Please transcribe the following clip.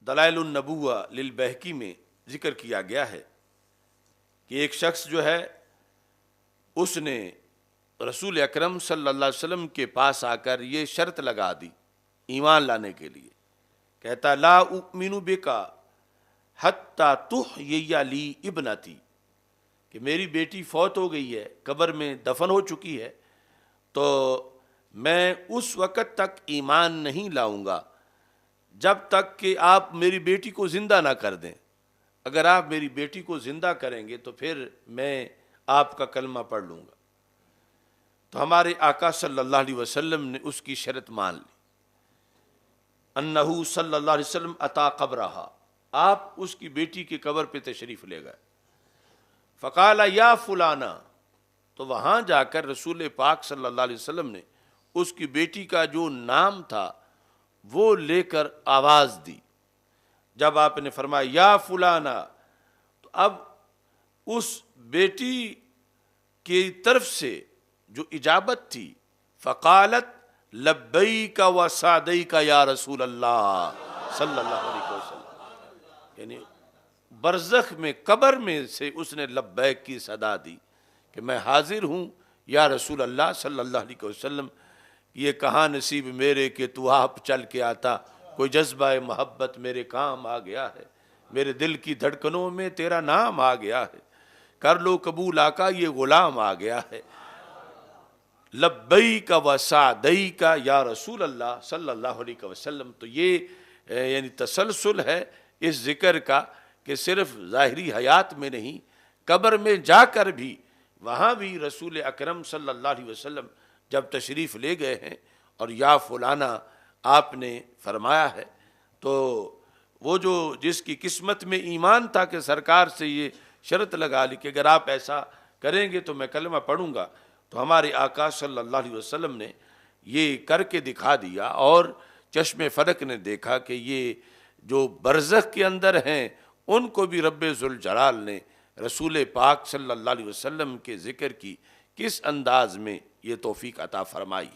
دلائل النبوہ للبہقی میں ذکر کیا گیا ہے کہ ایک شخص جو ہے اس نے رسول اکرم صلی اللہ علیہ وسلم کے پاس آ کر یہ شرط لگا دی ایمان لانے کے لیے، کہتا لا اؤمن بکا حتی تحیی لی ابنتی، کہ میری بیٹی فوت ہو گئی ہے، قبر میں دفن ہو چکی ہے، تو میں اس وقت تک ایمان نہیں لاؤں گا جب تک کہ آپ میری بیٹی کو زندہ نہ کر دیں۔ اگر آپ میری بیٹی کو زندہ کریں گے تو پھر میں آپ کا کلمہ پڑھ لوں گا۔ تو ہمارے آقا صلی اللہ علیہ وسلم نے اس کی شرط مان لی۔ انہو صلی اللہ علیہ وسلم اتا قبرہا، آپ اس کی بیٹی کی قبر پہ تشریف لے گئے۔ فقال یا فلانا، تو وہاں جا کر رسول پاک صلی اللہ علیہ وسلم نے اس کی بیٹی کا جو نام تھا وہ لے کر آواز دی۔ جب آپ نے فرمایا یا فلانا، تو اب اس بیٹی کی طرف سے جو اجابت تھی، فقالت لبیک و سعدیک یا رسول اللہ صلی اللہ علیہ وسلم، یعنی برزخ میں قبر میں سے اس نے لبیک کی صدا دی کہ میں حاضر ہوں یا رسول اللہ صلی اللہ علیہ وسلم۔ یہ کہاں نصیب میرے کہ تو آپ چل کے آتا، کوئی جذبہ محبت میرے کام آ گیا ہے، میرے دل کی دھڑکنوں میں تیرا نام آ گیا ہے، کر لو قبول آقا یہ غلام آ گیا ہے۔ لبیک و سعدیک یا رسول اللہ صلی اللہ علیہ وسلم۔ تو یہ یعنی تسلسل ہے اس ذکر کا کہ صرف ظاہری حیات میں نہیں، قبر میں جا کر بھی وہاں بھی رسول اکرم صلی اللہ علیہ وسلم جب تشریف لے گئے ہیں اور یا فلانا آپ نے فرمایا ہے، تو وہ جو جس کی قسمت میں ایمان تھا کہ سرکار سے یہ شرط لگا لی کہ اگر آپ ایسا کریں گے تو میں کلمہ پڑھوں گا، تو ہمارے آقا صلی اللہ علیہ وسلم نے یہ کر کے دکھا دیا، اور چشم فلک نے دیکھا کہ یہ جو برزخ کے اندر ہیں ان کو بھی رب ذوالجلال نے رسول پاک صلی اللہ علیہ وسلم کے ذکر کی کس انداز میں یہ توفیق عطا فرمائی۔